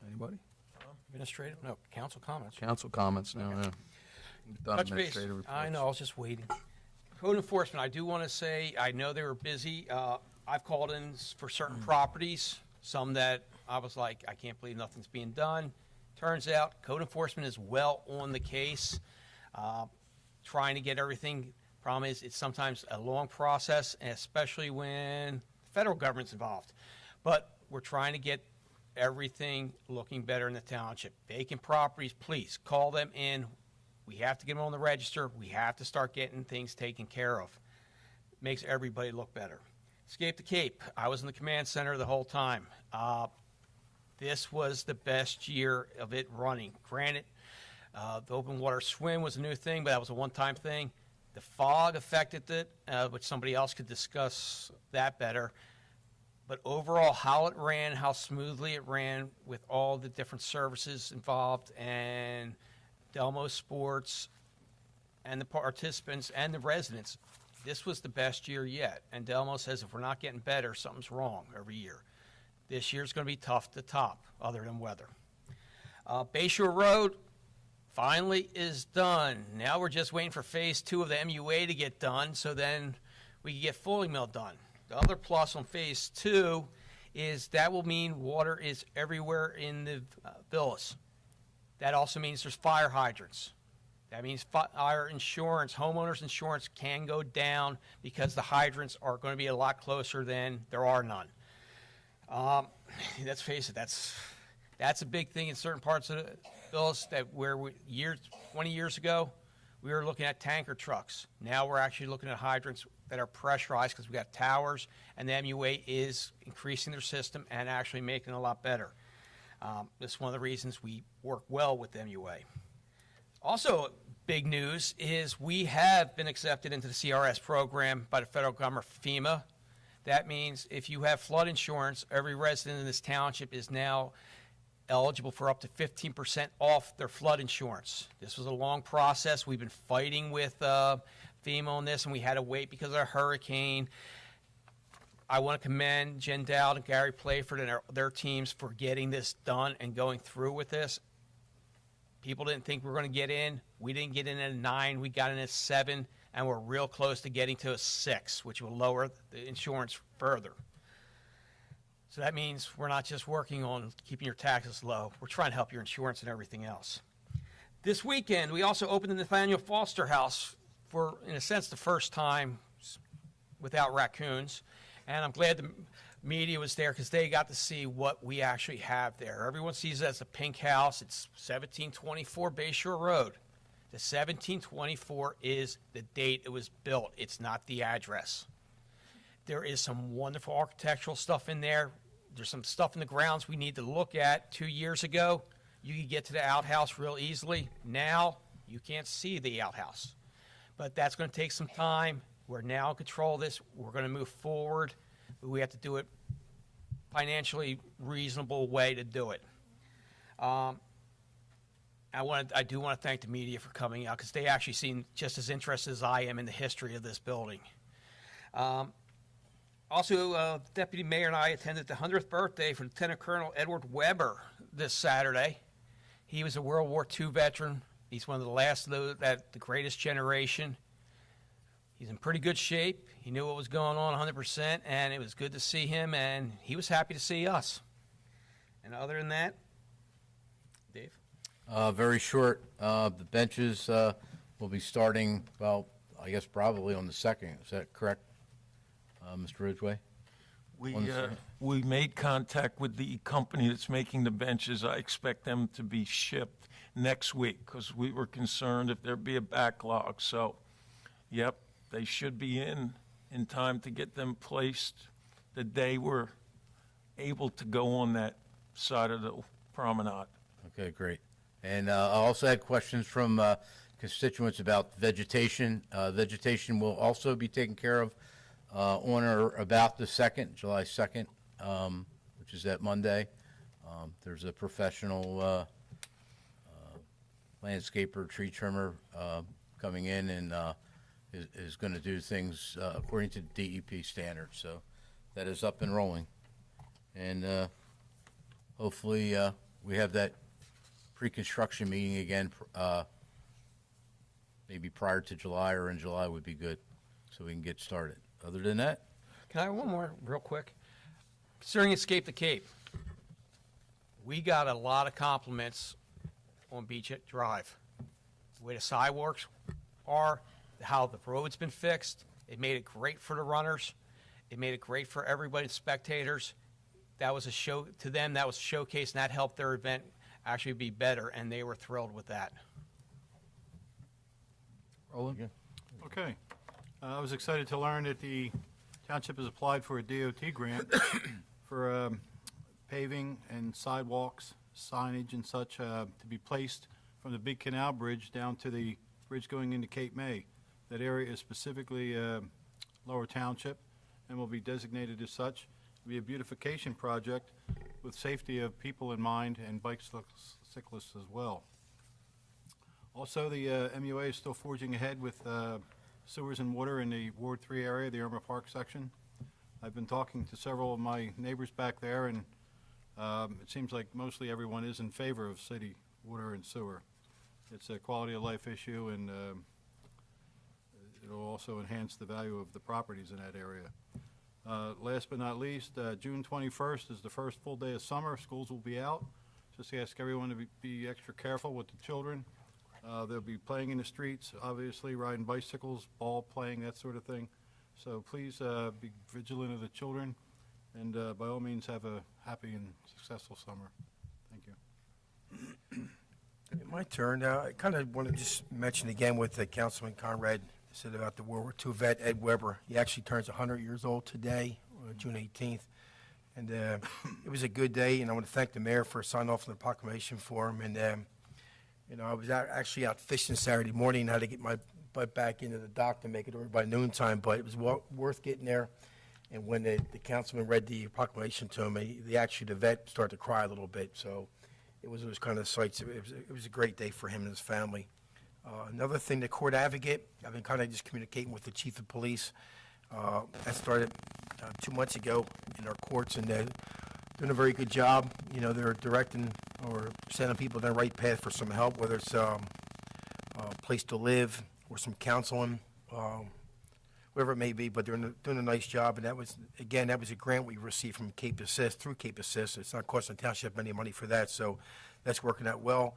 Anybody? Administrative? No, council comments. Council comments now, yeah. Done Touch base. administrative reports. I know, I was just waiting. Code enforcement, I do want to say, I know they were busy. I've called in for certain properties, some that I was like, I can't believe nothing's being done. Turns out, code enforcement is well on the case, trying to get everything. Problem is, it's sometimes a long process, and especially when the federal government's involved. But we're trying to get everything looking better in the township. Vacant properties, please call them in. We have to get them on the register. We have to start getting things taken care of. Makes everybody look better. Escape the Cape. I was in the command center the whole time. This was the best year of it running. Granted, the open water swim was a new thing, but that was a one-time thing. The fog affected it, which somebody else could discuss that better. But overall, how it ran, how smoothly it ran with all the different services involved and Delmo Sports and the participants and the residents, this was the best year yet. And Delmo says if we're not getting better, something's wrong every year. This year's going to be tough to top, other than weather. Bayshore Road finally is done. Now we're just waiting for phase 2 of the MUA to get done, so then we can get Fulling Mill done. The other plus on phase 2 is that will mean water is everywhere in the villas. That also means there's fire hydrants. That means fire insurance, homeowners insurance can go down because the hydrants are going to be a lot closer than there are none. Let's face it, that's a big thing in certain parts of the villas that 20 years ago, we were looking at tanker trucks. Now we're actually looking at hydrants that are pressurized because we got towers, and the MUA is increasing their system and actually making it a lot better. This is one of the reasons we work well with the MUA. Also, big news is we have been accepted into the CRS program by the federal government, FEMA. That means if you have flood insurance, every resident in this township is now eligible for up to 15% off their flood insurance. This was a long process. We've been fighting with FEMA on this, and we had to wait because of a hurricane. I want to commend Jen Dowd and Gary Playford and their teams for getting this done and going through with this. People didn't think we were going to get in. We didn't get in at 9. We got in at 7, and we're real close to getting to a 6, which will lower the insurance further. So that means we're not just working on keeping your taxes low. We're trying to help your insurance and everything else. This weekend, we also opened the Nathaniel Foster House for, in a sense, the first time without raccoons. And I'm glad the media was there because they got to see what we actually have there. Everyone sees it as a pink house. It's 1724 Bayshore Road. The 1724 is the date it was built. It's not the address. There is some wonderful architectural stuff in there. There's some stuff in the grounds we need to look at. 2 years ago, you could get to the outhouse real easily. Now, you can't see the outhouse. But that's going to take some time. We're now in control of this. We're going to move forward. But we have to do it financially reasonable way to do it. I do want to thank the media for coming out because they actually seem just as interested as I am in the history of this building. Also, Deputy Mayor and I attended the 100th birthday for Lieutenant Colonel Edward Weber this Saturday. He was a World War II veteran. He's one of the last of the greatest generation. He's in pretty good shape. He knew what was going on 100%, and it was good to see him, and he was happy to see us. And other than that, Dave? Very short. The benches will be starting, well, I guess probably on the 2nd. Is that correct, Mr. Ridgway? We made contact with the company that's making the benches. I expect them to be shipped next week because we were concerned if there'd be a backlog. So, yep, they should be in time to get them placed the day we're able to go on that side of the promenade. Okay, great. And I also had questions from constituents about vegetation. Vegetation will also be taken care of on or about the 2nd, July 2nd, which is that Monday. There's a professional landscaper, tree trimmer coming in and is going to do things according to DEP standards. So that is up and rolling. And hopefully we have that pre-construction meeting again, maybe prior to July or in July would be good so we can get started. Other than that, Can I have one more real quick? Concerning Escape the Cape, we got a lot of compliments on Beach Drive. The way the sidewalks are, how the road's been fixed. It made it great for the runners. It made it great for everybody, spectators. That was a show to them. That was a showcase, and that helped their event actually be better, and they were thrilled with that. Roland? Okay. I was excited to learn that the township has applied for a DOT grant for paving and sidewalks, signage and such to be placed from the Big Canal Bridge down to the bridge going into Cape May. That area is specifically Lower Township and will be designated as such. It'll be a beautification project with safety of people in mind and cyclists as well. Also, the MUA is still forging ahead with sewers and water in the Ward 3 area, the Irma Park section. I've been talking to several of my neighbors back there, and it seems like mostly everyone is in favor of city water and sewer. It's a quality of life issue, and it'll also enhance the value of the properties in that area. Last but not least, June 21st is the first full day of summer. Schools will be out. Just ask everyone to be extra careful with the children. They'll be playing in the streets, obviously riding bicycles, ball playing, that sort of thing. So please be vigilant of the children, and by all means have a happy and successful summer. Thank you. My turn. I kind of want to just mention again what Councilman Conrad said about the World War II vet, Ed Weber. He actually turns 100 years old today, June 18th. And it was a good day, and I want to thank the mayor for signing off on the proclamation for him. And I was actually out fishing Saturday morning. I had to get my butt back into the dock to make it over by noontime, but it was worth getting there. And when the councilman read the proclamation to him, the vet started to cry a little bit. So it was kind of sights. It was a great day for him and his family. Another thing, the court advocate, I've been kind of just communicating with the chief of police. That started 2 months ago in our courts, and they're doing a very good job. They're directing or sending people down the right path for some help, whether it's a place to live or some counseling, whatever it may be, but they're doing a nice job. And that was a grant we received from Cape Assist, through Cape Assist. It's not costing the township any money for that, so that's working out well.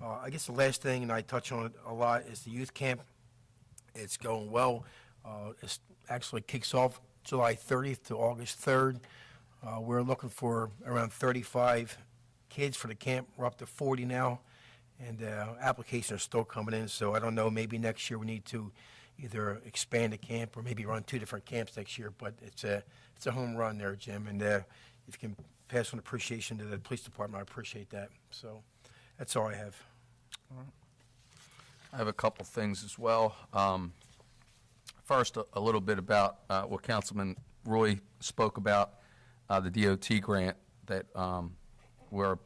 I guess the last thing, and I touch on it a lot, is the youth camp. It's going well. It actually kicks off July 30th to August 3rd. We're looking for around 35 kids for the camp. We're up to 40 now, and applications are still coming in, so I don't know, maybe next year we need to either expand the camp or maybe run 2 different camps next year. But it's a home run there, Jim. And if you can pass on appreciation to the police department, I appreciate that. So that's all I have. I have a couple things as well. First, a little bit about what Councilman Roy spoke about, the DOT grant that we're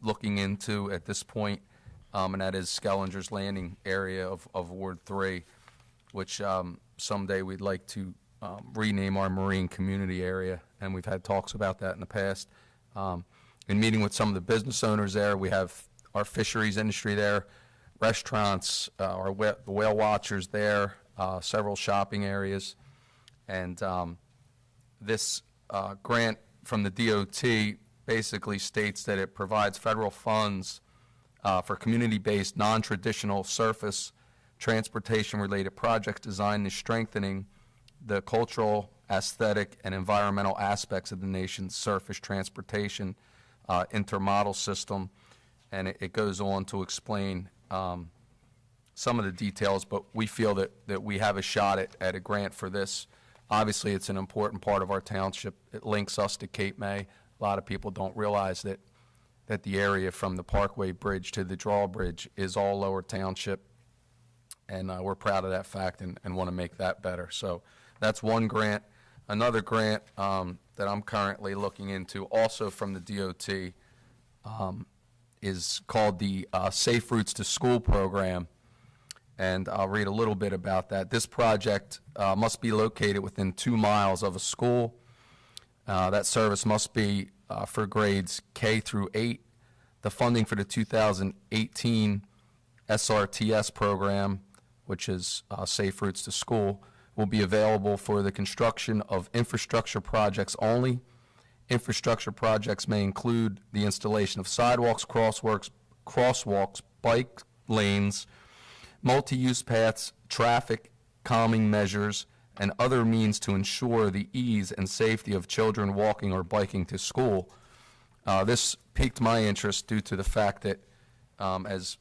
looking into at this point, and that is Skellinger's Landing area of Ward 3, which someday we'd like to rename our Marine Community Area, and we've had talks about that in the past. In meeting with some of the business owners there, we have our fisheries industry there, restaurants, our whale watchers there, several shopping areas, and this grant from the DOT basically states that it provides federal funds for community-based, non-traditional surface transportation-related projects designed to strengthening the cultural, aesthetic, and environmental aspects of the nation's surface transportation intermodal system. And it goes on to explain some of the details, but we feel that we have a shot at a grant for this. Obviously, it's an important part of our township. It links us to Cape May. A lot of people don't realize that the area from the Parkway Bridge to the Drawbridge is all Lower Township, and we're proud of that fact and want to make that better. So that's one grant. Another grant that I'm currently looking into, also from the DOT, is called the Safe Routes to School program, and I'll read a little bit about that. This project must be located within 2 miles of a school. That service must be for grades K through 8. The funding for the 2018 SRTS program, which is Safe Routes to School, will be available for the construction of infrastructure projects only. Infrastructure projects may include the installation of sidewalks, crosswalks, bike lanes, multi-use paths, traffic calming measures, and other means to ensure the ease and safety of children walking or biking to school. This piqued my interest due to the fact that as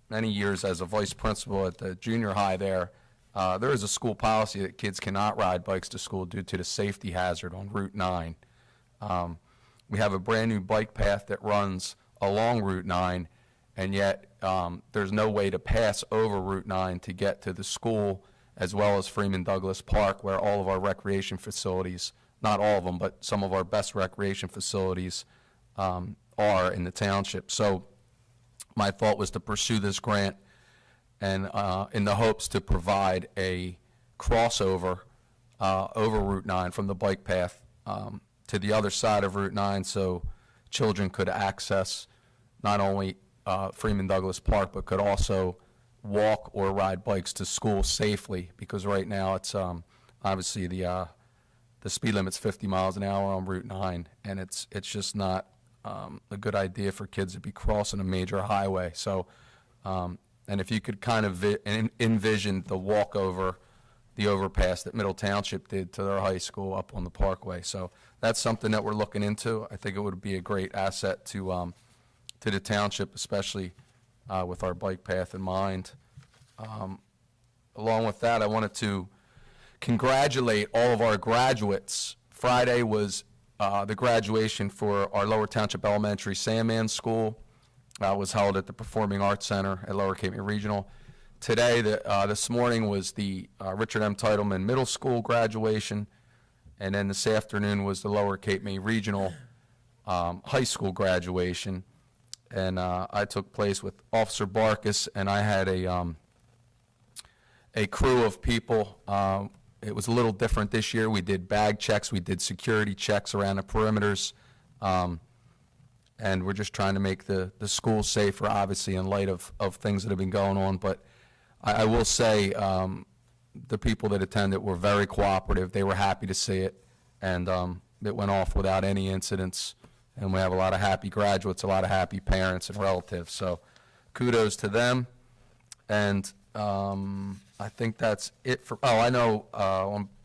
many years as a vice principal at the junior high there is a school policy that kids cannot ride bikes to school due to the safety hazard on Route 9. We have a brand-new bike path that runs along Route 9, and yet there's no way to pass over Route 9 to get to the school, as well as Freeman Douglas Park, where all of our recreation facilities, not all of them, but some of our best recreation facilities are in the township. So my thought was to pursue this grant and in the hopes to provide a crossover over Route 9 from the bike path to the other side of Route 9, so children could access not only Freeman Douglas Park, but could also walk or ride bikes to school safely, because right now it's obviously the speed limit's 50 miles an hour on Route 9, and it's just not a good idea for kids to be crossing a major highway. So, and if you could kind of envision the walk over the overpass that Middle Township did to their high school up on the Parkway. So that's something that we're looking into. I think it would be a great asset to the township, especially with our bike path in mind. Along with that, I wanted to congratulate all of our graduates. Friday was the graduation for our Lower Township Elementary Sandman School. Was held at the Performing Arts Center at Lower Cape May Regional. Today, this morning, was the Richard M. Titleman Middle School graduation, and then this afternoon was the Lower Cape May Regional High School graduation. And I took place with Officer Barkus, and I had a crew of people. It was a little different this year. We did bag checks, we did security checks around the perimeters, and we're just trying to make the school safer, obviously, in light of things that have been going on. But I will say the people that attended were very cooperative. They were happy to see it, and it went off without any incidents. And we have a lot of happy graduates, a lot of happy parents and relatives. So kudos to them. And I think that's it for, I know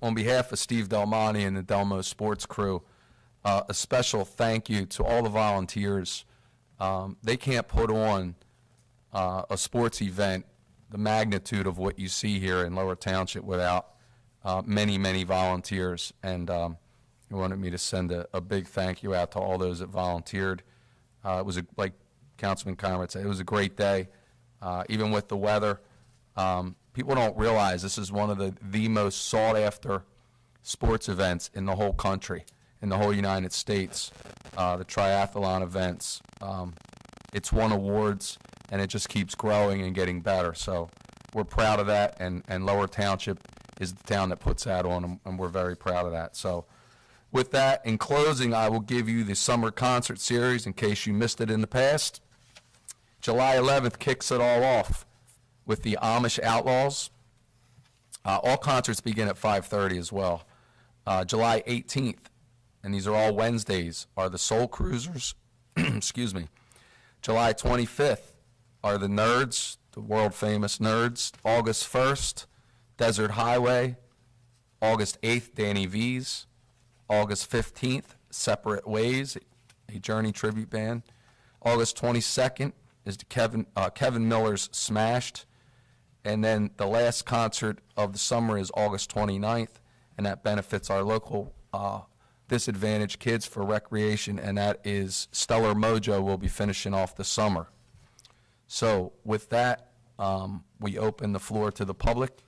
on behalf of Steve Delmonte and the Delmo Sports crew, a special thank you to all the volunteers. They can't put on a sports event the magnitude of what you see here in Lower Township without many, many volunteers. And he wanted me to send a big thank you out to all those that volunteered. It was, like Councilman Conrad said, it was a great day, even with the weather. People don't realize this is one of the most sought-after sports events in the whole country, in the whole United States, the triathlon events. It's won awards, and it just keeps growing and getting better. So we're proud of that, and Lower Township is the town that puts that on, and we're very proud of that. So with that, in closing, I will give you the summer concert series in case you missed it in the past. July 11th kicks it all off with the Amish Outlaws. All concerts begin at 5:30 as well. July 18th, and these are all Wednesdays, are the Soul Cruisers. Excuse me. July 25th are the Nerds, the world-famous Nerds. August 1st, Desert Highway. August 8th, Danny V's. August 15th, Separate Ways, a Journey tribute band. August 22nd is the Kevin Miller's Smashed. And then the last concert of the summer is August 29th, and that benefits our local disadvantaged kids for recreation, and that is Stellar Mojo will be finishing off the summer. So with that, we open the floor to the public.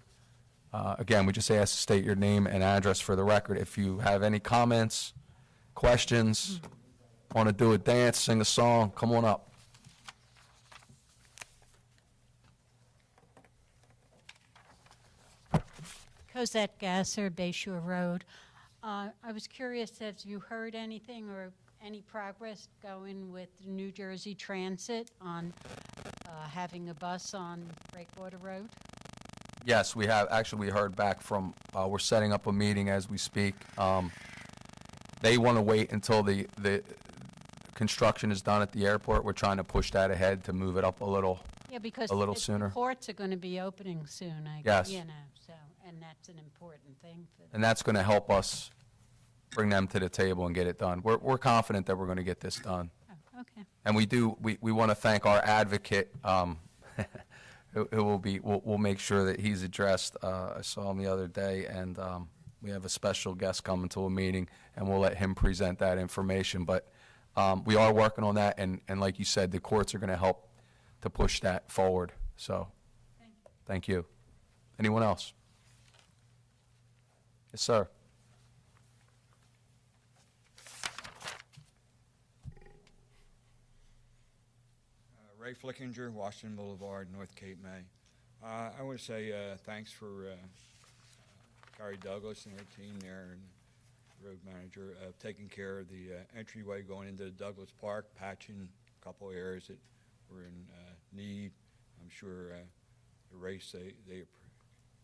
Again, we just ask to state your name and address for the record. If you have any comments, questions, want to do a dance, sing a song, come on up. Cosette Gasser, Bayshore Road. I was curious, have you heard anything or any progress going with New Jersey Transit on having a bus on Breakwater Road? Yes, we have. Actually, we heard back from, we're setting up a meeting as we speak. They want to wait until the construction is done at the airport. We're trying to push that ahead to move it up a little sooner. The ports are going to be opening soon, I Yes. you know, so, and that's an important thing for them. And that's going to help us bring them to the table and get it done. We're confident that we're going to get this done. Oh, okay. And we want to thank our advocate, we'll make sure that he's addressed. I saw him the other day, and we have a special guest coming to a meeting, and we'll let him present that information. But we are working on that, and like you said, the courts are going to help to push that forward. So, thank you. Anyone else? Yes, sir. Ray Flickinger, Washington Boulevard, North Cape May. I want to say thanks for Gary Douglas and her team there, and road manager, taking care of the entryway going into Douglas Park, patching a couple areas that were in need. I'm sure the race, they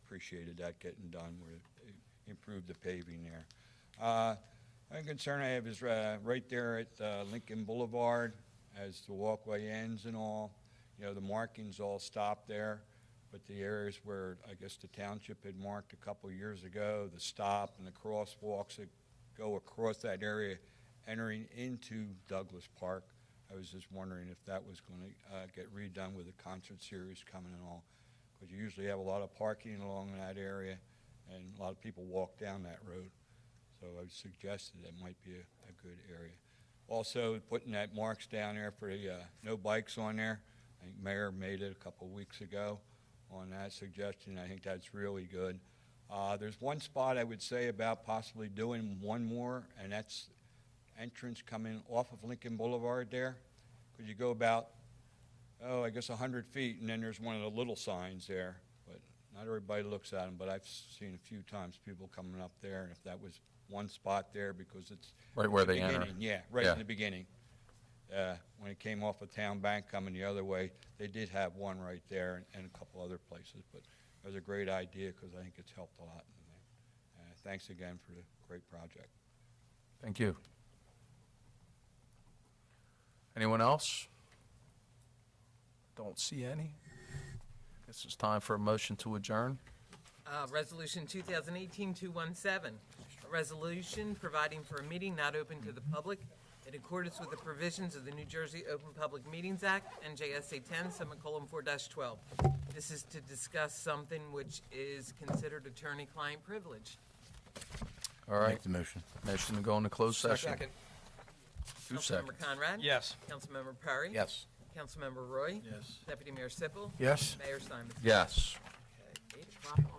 appreciated that getting done, where they improved the paving there. One concern I have is right there at Lincoln Boulevard, as the walkway ends and all. You know, the markings all stop there, but the areas where I guess the township had marked a couple years ago, the stop and the crosswalks that go across that area entering into Douglas Park, I was just wondering if that was going to get redone with the concert series coming and all, because you usually have a lot of parking along that area, and a lot of people walk down that road. So I suggested that might be a good area. Also, putting that marks down there for the no bikes on there. I think Mayor made it a couple weeks ago on that suggestion. I think that's really good. There's one spot I would say about possibly doing one more, and that's entrance coming off of Lincoln Boulevard there. Because you go about, I guess 100 feet, and then there's one of the little signs there. But not everybody looks at them, but I've seen a few times people coming up there, and if that was one spot there, because it's Right where the they enter. beginning. Yeah, right in the beginning. When it came off of Town Bank coming the other way, they did have one right there and a couple other places. But it was a great idea because I think it's helped a lot. Thanks again for the great project. Thank you. Anyone else? Don't see any. Guess it's time for a motion to adjourn. Resolution 2018-217, a resolution providing for a meeting not open to the public in accordance with the provisions of the New Jersey Open Public Meetings Act, NJSA 10:4-12. This is to discuss something which is considered attorney-client privilege. All right. Make the motion. Motion to go into closed session. Second. 2 Councilmember seconds. Conrad? Yes. Councilmember Perry? Yes. Councilmember Roy? Yes. Deputy Mayor Sippel? Yes. Mayor Simon? Yes. Okay, 8 o'clock.